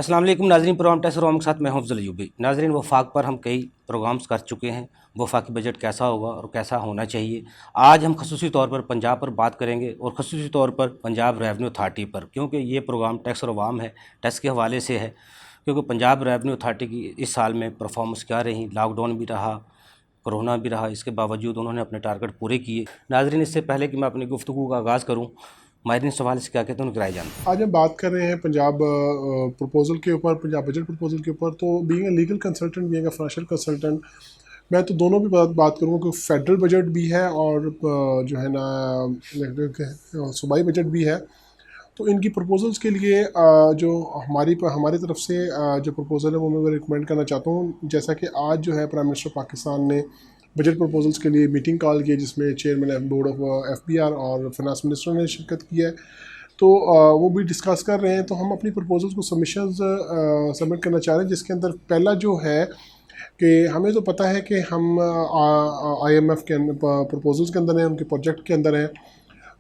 अस्सलाम वालेकुम नाज़रीन, प्रोग्राम टेस्ट रोम के साथ मैं हूं अफजल अयूबी। नाज़रीन, वफाक पर हम कई प्रोग्राम्स कर चुके हैं। वफाकी बजट कैसा होगा और कैसा होना चाहिए। आज हम खसूसी तौर पर पंजाब पर बात करेंगे और खसूसी तौर पर पंजाब रेवन्यू अथॉरिटी पर, क्योंकि ये प्रोग्राम टैक्स और अवाम है, टैक्स के हवाले से है। क्योंकि पंजाब रेवन्यू अथॉरिटी की इस साल में परफॉर्मेंस क्या रही, लॉकडाउन भी रहा, कोरोना भी रहा, इसके बावजूद उन्होंने अपने टारगेट पूरे किए। नाज़रीन, इससे पहले कि मैं अपनी गुफ्तगू का आगाज़ करूँ, माहिरीन सवाल से क्या कहते हैं उनकी राय जानते। आज हम बात कर रहे हैं पंजाब प्रपोजल के ऊपर, पंजाब बजट प्रपोजल के ऊपर। तो being a legal consultant, being a financial consultant, मैं तो दोनों भी बात करूँगा, क्योंकि फेडरल बजट भी है और जो है ना सूबाई बजट भी है। तो इनकी प्रपोजल्स के लिए जो हमारी तरफ से जो प्रपोज़ल है वो मैं रिकमेंड करना चाहता हूँ। जैसा कि आज जो है प्राइम मिनिस्टर पाकिस्तान ने बजट प्रपोजल्स के लिए मीटिंग कॉल की है, जिसमें चेयरमैन बोर्ड ऑफ FBR और फाइनेंस मिनिस्टर ने शिरकत की है। तो वो भी डिस्कस कर रहे हैं। तो हम अपनी प्रपोजल्स को सबमिट करना चाह रहे हैं, जिसके अंदर पहला जो है कि हमें तो पता है कि हम IMF के प्रपोजल्स के अंदर हैं, उनके प्रोजेक्ट के अंदर हैं।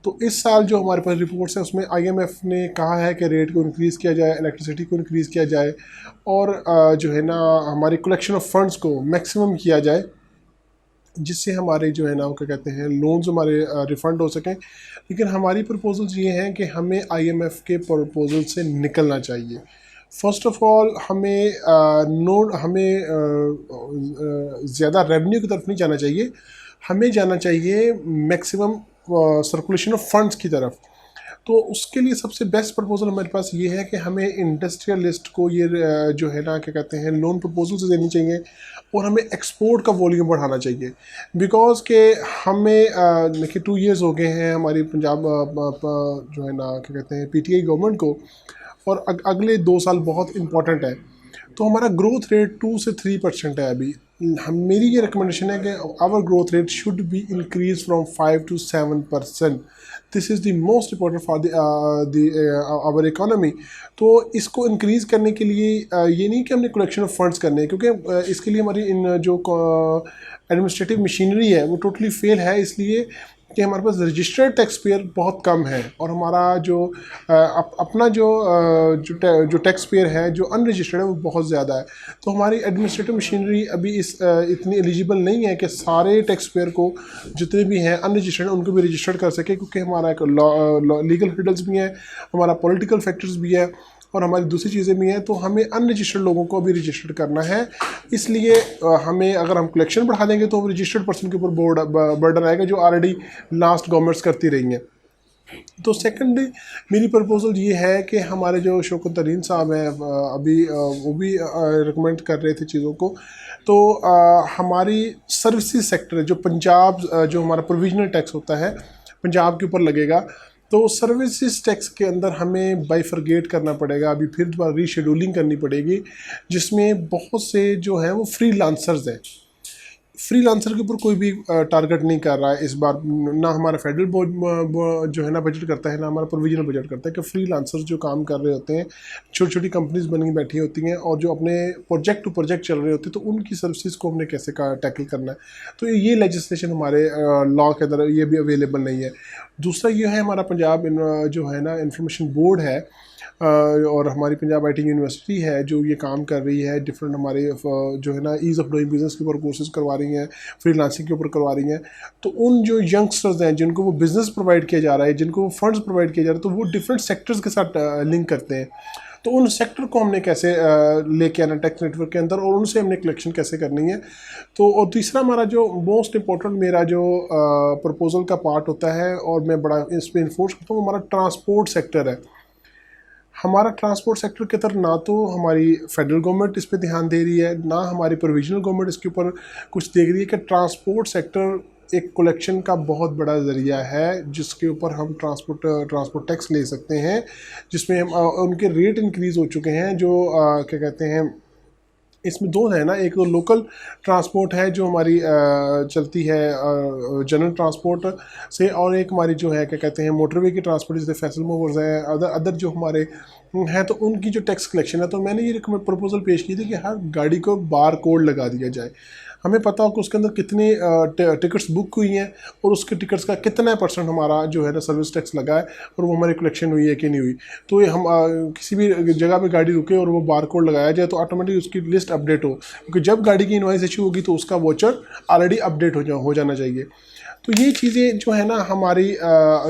तो इस साल जो हमारे पास रिपोर्ट्स हैं उसमें IMF ने कहा है कि रेट को इंक्रीज़ किया जाए, इलेक्ट्रिसिटी को इंक्रीज़ किया जाए और जो है ना हमारी कलेक्शन ऑफ फंड्स को मैक्सिमम किया जाए, जिससे हमारे जो है ना वो क्या कहते हैं लोन्स हमारे रिफ़ंड हो सकें। लेकिन हमारी प्रपोजल्स ये हैं कि हमें IMF के प्रपोजल से निकलना चाहिए। फ़र्स्ट ऑफ़ ऑल हमें ज़्यादा रेवेन्यू की तरफ नहीं जाना चाहिए, हमें जाना चाहिए मैक्सिमम सर्कुलेशन ऑफ फंड्स की तरफ। तो उसके लिए सबसे बेस्ट प्रपोजल हमारे पास ये है कि हमें इंडस्ट्रियलिस्ट को ये जो है ना क्या कहते हैं लोन प्रपोजल से देनी चाहिए और हमें एक्सपोर्ट का वॉल्यूम बढ़ाना चाहिए। बिकॉज के हमें देखिए 2 इयर्स हो गए हैं हमारी पंजाब जो है ना क्या कहते हैं PTI गवर्नमेंट को, और अगले 2 साल बहुत इंपॉर्टेंट है। तो हमारा ग्रोथ रेट 2 से 3% है अभी। मेरी ये रिकमेंडेशन है कि our growth rate should be increase from 5 to 7%। This is the most important for our economy. तो इसको इंक्रीज़ करने के लिए ये नहीं कि हमने कलेक्शन ऑफ फंड्स करने हैं, क्योंकि इसके लिए हमारी इन जो एडमिनिस्ट्रेटिव मशीनरी है वो टोटली फेल है, इसलिए कि हमारे पास रजिस्टर्ड टैक्स पेयर बहुत कम है और हमारा जो अपना जो टैक्स पेयर है जो अनरजिस्टर्ड है वो बहुत ज़्यादा है। तो हमारी एडमिनिस्ट्रेटिव मशीनरी अभी इतनी एलिजिबल नहीं है कि सारे टैक्स पेयर को जितने भी हैं अनरजिस्टर्ड उनको भी रजिस्टर्ड कर सके, क्योंकि हमारा एक लीगल हर्डल्स भी हैं, हमारा पॉलिटिकल फैक्टर्स भी है और हमारी दूसरी चीज़ें भी हैं। तो हमें अनरजिस्टर्ड लोगों को अभी रजिस्टर्ड करना है। इसलिए हमें अगर हम कलेक्शन बढ़ा देंगे तो रजिस्टर्ड पर्सन के ऊपर बर्डन आएगा, जो ऑलरेडी लास्ट गवर्नमेंट्स करती रही हैं। तो सेकेंडली मेरी प्रपोजल ये है कि हमारे जो शौकत तरीन साहब हैं अभी वो भी रिकमेंड कर रहे थे चीज़ों को। तो हमारी सर्विसेज सेक्टर जो पंजाब जो हमारा प्रोविजनल टैक्स होता है पंजाब के ऊपर लगेगा, तो सर्विसेज टैक्स के अंदर हमें बाइफरगेट करना पड़ेगा, अभी फिर दोबारा रीशेड्यूलिंग करनी पड़ेगी, जिसमें बहुत से जो हैं वो फ्रीलांसर्स हैं। फ्रीलांसर के ऊपर कोई भी टारगेट नहीं कर रहा है इस बार, ना हमारा फेडरल बोर्ड जो है ना बजट करता है, ना हमारा प्रोविजनल बजट करता है कि फ्रीलांसर्स जो काम कर रहे होते हैं, छोटी छोटी कंपनीज बनी बैठी होती हैं और जो अपने प्रोजेक्ट टू प्रोजेक्ट चल रहे होते हैं, तो उनकी सर्विसेज को हमने कैसे टैकल करना है। तो ये लेजिस्लेशन हमारे लॉ के अंदर ये भी अवेलेबल नहीं है। दूसरा ये है हमारा पंजाब जो है ना इंफॉर्मेशन बोर्ड है और हमारी पंजाब IT यूनिवर्सिटी है जो ये काम कर रही है, डिफरेंट हमारे जो है ना ईज़ ऑफ डूइंग बिज़नेस के ऊपर कोर्सेज करवा रही हैं, फ्रीलांसिंग के ऊपर करवा रही हैं। तो उन जो यंगस्टर्स हैं जिनको वो बिज़नेस प्रोवाइड किया जा रहा है, जिनको वो फंड्स प्रोवाइड किया जा रहा है, तो वो डिफरेंट सेक्टर्स के साथ लिंक करते हैं। तो उन सेक्टर को हमने कैसे लेके आना टैक्स नेटवर्क के अंदर और उनसे हमने कलेक्शन कैसे करनी है। तो और तीसरा हमारा जो मोस्ट इम्पोर्टेंट मेरा जो प्रपोज़ल का पार्ट होता है और मैं बड़ा इस पर इन्फोर्स करता हूँ, हमारा ट्रांसपोर्ट सेक्टर है। हमारा ट्रांसपोर्ट सेक्टर के तरफ ना तो हमारी फेडरल गवर्नमेंट इस पे ध्यान दे रही है, ना हमारी प्रोविजनल गवर्नमेंट इसके ऊपर कुछ देख रही है कि ट्रांसपोर्ट सेक्टर एक कलेक्शन का बहुत बड़ा ज़रिया है, जिसके ऊपर हम ट्रांसपोर्ट टैक्स ले सकते हैं, जिसमें हम उनके रेट इंक्रीज़ हो चुके हैं, जो क्या कहते हैं इसमें दो है ना, एक तो लोकल ट्रांसपोर्ट है जो हमारी चलती है जनरल ट्रांसपोर्ट से, और एक हमारी जो है क्या कहते हैं मोटरवे की ट्रांसपोर्ट, जैसे फैसल मूवर्स है, अदर जो हमारे हैं, तो उनकी जो टैक्स कलेक्शन है। तो मैंने ये प्रपोजल पेश की थी कि हर गाड़ी को बार कोड लगा दिया जाए, हमें पता हो कि उसके अंदर कितनी टिकट्स बुक हुई हैं और उसके टिकट्स का कितना % हमारा जो है ना सर्विस टैक्स लगा है और वो हमारी कलेक्शन हुई है कि नहीं हुई। तो ये हम किसी भी जगह पे गाड़ी रुके और वो बार कोड लगाया जाए तो ऑटोमेटिक उसकी लिस्ट अपडेट हो, क्योंकि जब गाड़ी की इनवॉइस इशू होगी तो उसका वोचर ऑलरेडी अपडेट हो जाना चाहिए। तो ये चीज़ें जो है ना हमारी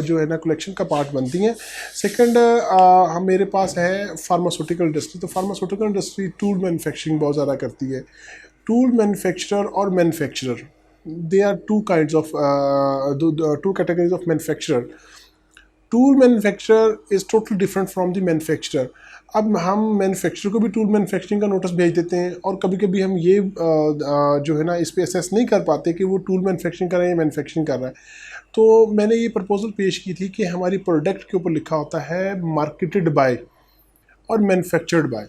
जो है ना कलेक्शन का पार्ट बनती हैं। सेकंड, हम मेरे पास है फार्मास्यूटिकल इंडस्ट्री। तो फार्मास्यूटिकल इंडस्ट्री टूल मैन्युफैक्चरिंग बहुत ज़्यादा करती है। टूल मैन्युफैक्चरर और manufacturer, they are two kinds of two categories of manufacturer. Tool manufacturer is totally different from the manufacturer. अब हम मैन्युफैक्चरर को भी टूल मैन्युफैक्चरिंग का नोटिस भेज देते हैं और कभी कभी हम ये जो है ना इस पर असेस नहीं कर पाते कि वो टूल मैन्युफैक्चरिंग कर रहा है या मैन्युफैक्चरिंग कर रहा है। तो मैंने ये प्रपोजल पेश की थी कि हमारी प्रोडक्ट के ऊपर लिखा होता है मार्केटेड बाय और मैन्युफैक्चर्ड बाय।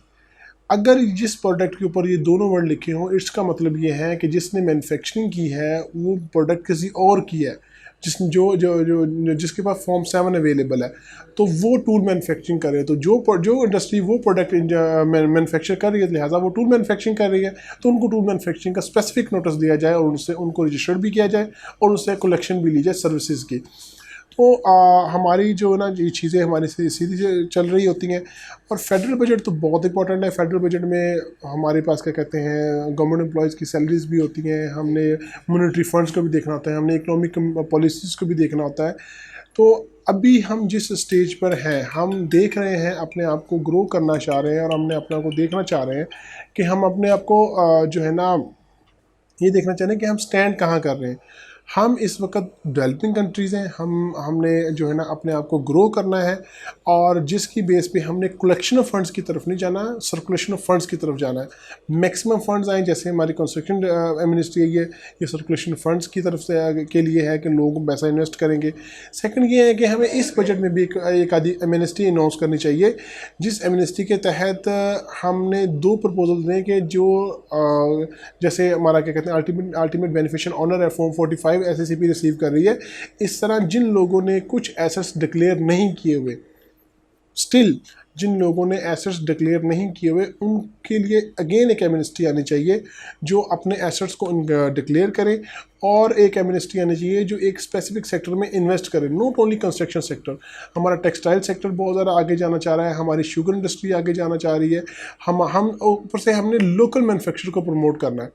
अगर जिस प्रोडक्ट के ऊपर ये दोनों वर्ड लिखे हों, इसका मतलब ये है कि जिसने मैन्युफैक्चरिंग की है वो प्रोडक्ट किसी और की है, जिसके पास फॉर्म 7 अवेलेबल है, तो वो टूल मैन्युफैक्चरिंग कर रहे हैं। तो जो इंडस्ट्री वो प्रोडक्ट मैन्युफैक्चर कर रही है, लिहाजा वो टूल मैन्युफैक्चरिंग कर रही है, तो उनको टूल मैन्युफैक्चरिंग का स्पेसिफिक नोटिस दिया जाए और उनको रजिस्टर्ड भी किया जाए और उससे कलेक्शन भी ली जाए सर्विसेज की। तो हमारी जो ना ये चीज़ें हमारी सीधी चल रही होती हैं। और फेडरल बजट तो बहुत इंपॉर्टेंट है। फेडरल बजट में हमारे पास क्या कहते हैं गवर्नमेंट एम्प्लॉयज़ की सैलरीज भी होती हैं, हमने मॉनेटरी फंड्स को भी देखना होता है, हमने इकोनॉमिक पॉलिसीज़ को भी देखना होता है। तो अभी हम जिस स्टेज पर हैं, हम देख रहे हैं अपने आप को ग्रो करना चाह रहे हैं और हमने अपने आप को देखना चाह रहे हैं कि हम अपने आप को जो है ना ये देखना चाह रहे हैं कि हम स्टैंड कहाँ कर रहे हैं। हम इस वक्त डेवलपिंग कंट्रीज़ हैं, हमने जो है ना अपने आप को ग्रो करना है और जिसकी बेस पे हमने कलेक्शन ऑफ फंड्स की तरफ नहीं जाना, सर्कुलेशन ऑफ फंड्स की तरफ जाना है। मैक्सिमम फंड्स आए, जैसे हमारी कंस्ट्रक्शन मिनिस्ट्री है, ये सर्कुलेशन फंड्स की तरफ से के लिए है कि लोग पैसा इन्वेस्ट करेंगे। सेकंड ये है कि हमें इस बजट में भी एक आधी एमनेस्टी अनाउंस करनी चाहिए, जिस एमनेस्टी के तहत हमने 2 प्रपोजल दें कि जो जैसे हमारा क्या कहते हैं अल्टीमेट बेनिफिशियल ऑनर है फॉर्म 45 SACP रिसीव कर रही है, इस तरह जिन लोगों ने कुछ एसेट्स डिक्लेयर नहीं किए हुए, स्टिल जिन लोगों ने एसेट्स डिक्लेयर नहीं किए हुए, उनके लिए अगेन एक एमनेस्टी आनी चाहिए जो अपने एसेट्स को डिक्लेयर करें, और एक एमनेस्टी आनी चाहिए जो एक स्पेसिफिक सेक्टर में इन्वेस्ट करें। नॉट ओनली कंस्ट्रक्शन सेक्टर, हमारा टेक्सटाइल सेक्टर बहुत ज़्यादा आगे जाना चाह रहा है, हमारी शुगर इंडस्ट्री आगे जाना चाह रही है, हम ऊपर से हमने लोकल मैन्युफैक्चर को प्रमोट करना है।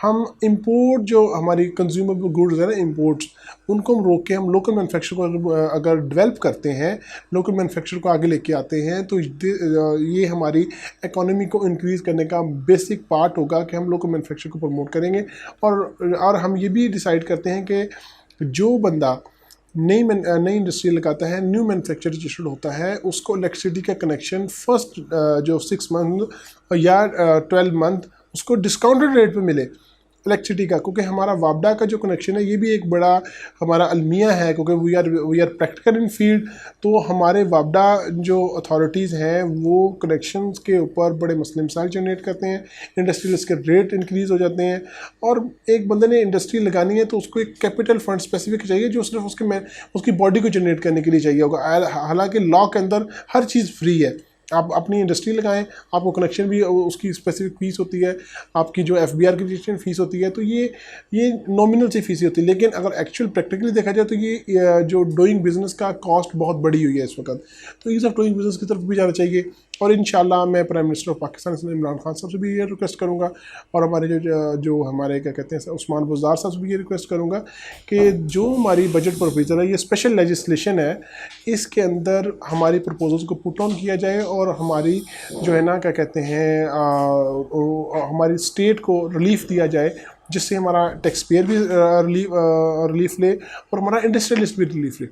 हम इंपोर्ट जो हमारी कंज्यूमेबल गुड्स है ना इंपोर्ट्स, उनको हम रोक के हम लोकल मैन्युफैक्चर को अगर डेवलप करते हैं, लोकल मैन्युफैक्चर को आगे लेके आते हैं, तो ये हमारी इकोनॉमी को इंक्रीज़ करने का बेसिक पार्ट होगा कि हम लोकल मैन्युफैक्चर को प्रमोट करेंगे। और हम ये भी डिसाइड करते हैं कि जो बंदा नई इंडस्ट्री लगाता है, न्यू मैन्युफैक्चर रजिस्टर्ड होता है, उसको इलेक्ट्रिसिटी का कनेक्शन फर्स्ट जो 6 मंथ या 12 मंथ उसको डिस्काउंटेड रेट पे मिले इलेक्ट्रिसिटी का, क्योंकि हमारा वापडा का जो कनेक्शन है ये भी एक बड़ा हमारा अलमिया है, क्योंकि we are practical in field. तो हमारे वापडा जो अथॉरिटीज़ हैं वो कनेक्शंस के ऊपर बड़े मसले मसाइल जनरेट करते हैं, इंडस्ट्रियल्स के रेट इंक्रीज़ हो जाते हैं, और एक बंदे ने इंडस्ट्री लगानी है तो उसको एक कैपिटल फंड स्पेसिफिक चाहिए जो सिर्फ उसकी बॉडी को जनरेट करने के लिए चाहिए होगा। हालांकि लॉ के अंदर हर चीज़ फ्री है, आप अपनी इंडस्ट्री लगाएं, आपको कनेक्शन भी उसकी स्पेसिफिक फ़ीस होती है, आपकी जो FBR की रजिस्ट्रेशन फ़ीस होती है, तो ये नॉमिनल सी फीस होती है। लेकिन अगर एक्चुअल प्रैक्टिकली देखा जाए तो ये जो डूइंग बिज़नेस का कॉस्ट बहुत बड़ी हुई है इस वक्त, तो ईज़ ऑफ डूइंग बिज़नेस की तरफ भी जाना चाहिए। और इंशाल्लाह मैं prime minister of Pakistan Imran Khan साहब से भी ये रिक्वेस्ट करूँगा, और हमारे जो हमारे क्या कहते हैं उस्मान बुज़दार साहब से भी ये रिक्वेस्ट करूँगा कि जो हमारी बजट प्रोविज़न है, ये स्पेशल लेजिस्लेशन है, इसके अंदर हमारी प्रपोजल्स को पुट ऑन किया जाए और हमारी जो है ना क्या कहते हैं हमारी स्टेट को रिलीफ दिया जाए, जिससे हमारा टैक्स पेयर भी रिलीफ ले और हमारा इंडस्ट्रियलिस्ट भी रिलीफ ले।